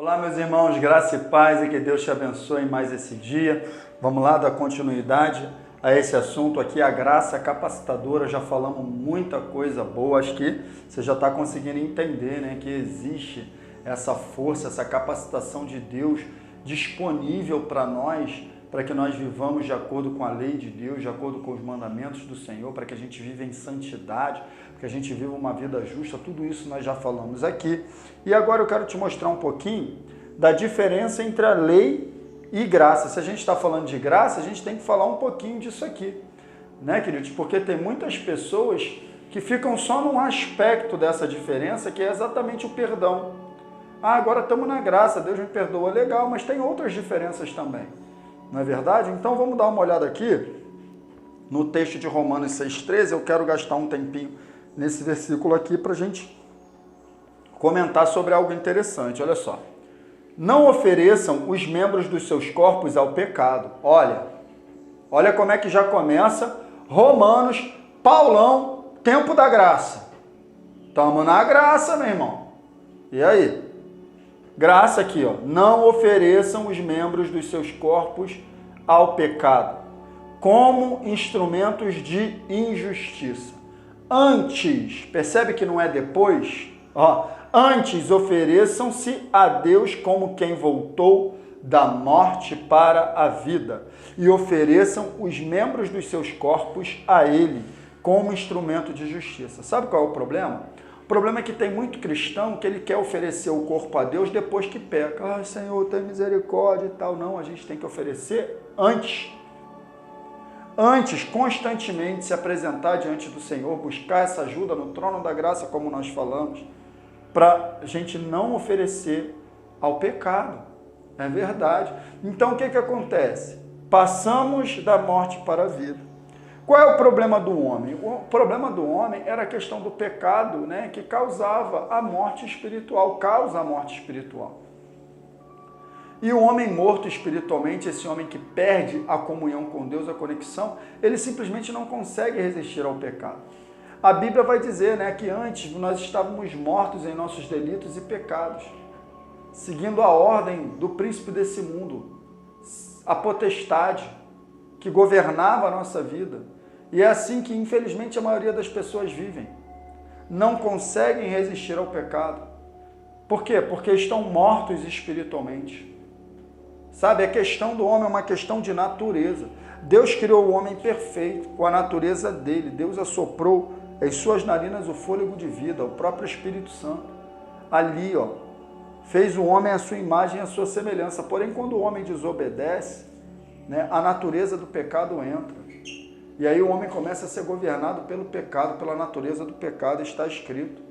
Olá, meus irmãos, graça e paz e que Deus te abençoe em mais esse dia. Vamos lá dar continuidade a esse assunto aqui, a graça capacitadora. Já falamos muita coisa boa, acho que você já está conseguindo entender, né, que existe essa força, essa capacitação de Deus disponível para nós, para que nós vivamos de acordo com a lei de Deus, de acordo com os mandamentos do Senhor, para que a gente viva em santidade, para que a gente viva uma vida justa. Tudo isso nós já falamos aqui. E agora eu quero te mostrar um pouquinho da diferença entre a lei e graça. Se a gente está falando de graça, a gente tem que falar um pouquinho disso aqui, né, queridos? Porque tem muitas pessoas que ficam só num aspecto dessa diferença, que é exatamente o perdão. Ah, agora estamos na graça, Deus me perdoa, legal, mas tem outras diferenças também. Não é verdade? Então vamos dar uma olhada aqui no texto de Romanos 6,13. Eu quero gastar um tempinho nesse versículo aqui para a gente comentar sobre algo interessante. Olha só. Não ofereçam os membros dos seus corpos ao pecado. Olha como é que já começa Romanos, Paulão, tempo da graça. Estamos na graça, meu irmão. E aí? Graça aqui, ó. Não ofereçam os membros dos seus corpos ao pecado, como instrumentos de injustiça. Antes, percebe que não é depois? Ó, antes ofereçam-se a Deus como quem voltou da morte para a vida, e ofereçam os membros dos seus corpos a Ele como instrumento de justiça. Sabe qual é o problema? O problema é que tem muito cristão que ele quer oferecer o corpo a Deus depois que peca. Ah, Senhor, tem misericórdia e tal. Não, a gente tem que oferecer antes. Antes, constantemente se apresentar diante do Senhor, buscar essa ajuda no trono da graça, como nós falamos, para a gente não oferecer ao pecado. É verdade. Então, o que acontece? Passamos da morte para a vida. Qual é o problema do homem? O problema do homem era a questão do pecado, né, que causava a morte espiritual, causa a morte espiritual. E o homem morto espiritualmente, esse homem que perde a comunhão com Deus, a conexão, ele simplesmente não consegue resistir ao pecado. A Bíblia vai dizer, né, que antes nós estávamos mortos em nossos delitos e pecados, seguindo a ordem do príncipe desse mundo, a potestade que governava a nossa vida. E é assim que, infelizmente, a maioria das pessoas vivem. Não conseguem resistir ao pecado. Por quê? Porque estão mortos espiritualmente. Sabe, a questão do homem é uma questão de natureza. Deus criou o homem perfeito, com a natureza dele. Deus assoprou em suas narinas o fôlego de vida, o próprio Espírito Santo. Ali, ó, fez o homem à sua imagem e à sua semelhança. Porém, quando o homem desobedece, né, a natureza do pecado entra. E aí o homem começa a ser governado pelo pecado, pela natureza do pecado, está escrito.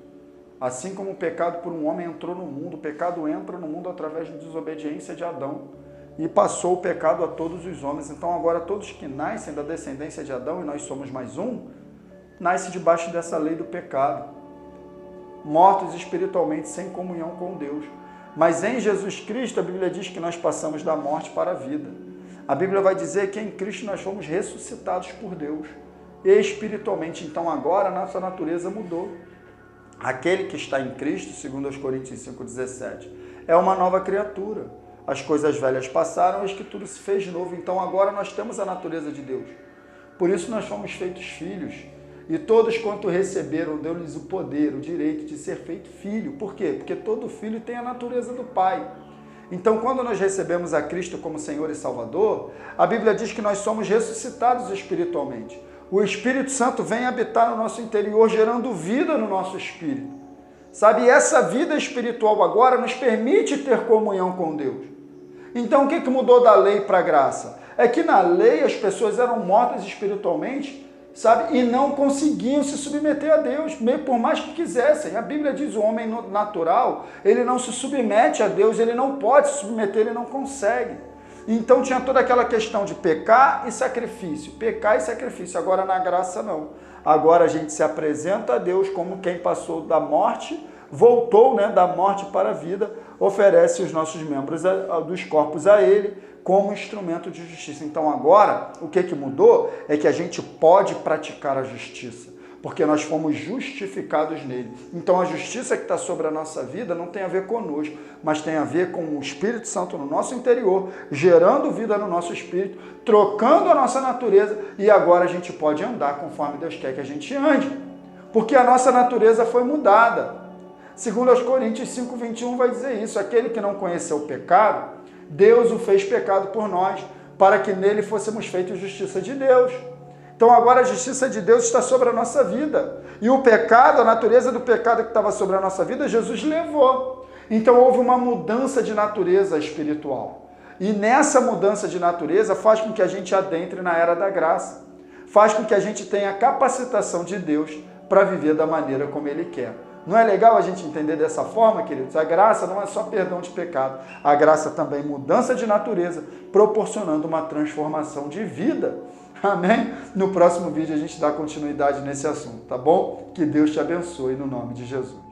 Assim como o pecado por um homem entrou no mundo, o pecado entra no mundo através da desobediência de Adão. E passou o pecado a todos os homens. Então agora todos que nascem da descendência de Adão, e nós somos mais um, nascem debaixo dessa lei do pecado. Mortos espiritualmente, sem comunhão com Deus. Mas em Jesus Cristo, a Bíblia diz que nós passamos da morte para a vida. A Bíblia vai dizer que em Cristo nós fomos ressuscitados por Deus, espiritualmente. Então agora a nossa natureza mudou. Aquele que está em Cristo, segundo aos Coríntios 5,17, é uma nova criatura. As coisas velhas passaram, eis que tudo se fez novo. Então agora nós temos a natureza de Deus. Por isso nós fomos feitos filhos. E todos quanto receberam, deu-lhes o poder, o direito de ser feito filho. Por quê? Porque todo filho tem a natureza do Pai. Então, quando nós recebemos a Cristo como Senhor e Salvador, a Bíblia diz que nós somos ressuscitados espiritualmente. O Espírito Santo vem habitar no nosso interior, gerando vida no nosso espírito. Sabe, e essa vida espiritual agora nos permite ter comunhão com Deus. Então, o que mudou da lei para a graça? É que na lei as pessoas eram mortas espiritualmente, sabe, e não conseguiam se submeter a Deus, por mais que quisessem. A Bíblia diz que o homem natural, ele não se submete a Deus, ele não pode se submeter, ele não consegue. Então tinha toda aquela questão de pecar e sacrifício. Pecar e sacrifício. Agora na graça não. Agora a gente se apresenta a Deus como quem passou da morte, voltou, né, da morte para a vida, oferece os nossos membros dos corpos a Ele como instrumento de justiça. Então agora, o que mudou é que a gente pode praticar a justiça. porque nós fomos justificados nele. Então a justiça que está sobre a nossa vida não tem a ver conosco, mas tem a ver com o Espírito Santo no nosso interior, gerando vida no nosso espírito, trocando a nossa natureza, e agora a gente pode andar conforme Deus quer que a gente ande, porque a nossa natureza foi mudada. Segundo aos Coríntios 5:21 vai dizer isso: aquele que não conheceu o pecado, Deus o fez pecado por nós, para que nele fôssemos feitos justiça de Deus. Então agora a justiça de Deus está sobre a nossa vida. E o pecado, a natureza do pecado que estava sobre a nossa vida, Jesus levou. Então houve uma mudança de natureza espiritual. E nessa mudança de natureza faz com que a gente adentre na era da graça. Faz com que a gente tenha a capacitação de Deus para viver da maneira como Ele quer. Não é legal a gente entender dessa forma, queridos? A graça não é só perdão de pecado. A graça também é mudança de natureza, proporcionando uma transformação de vida. Amém? No próximo vídeo a gente dá continuidade nesse assunto, tá bom? Que Deus te abençoe no nome de Jesus.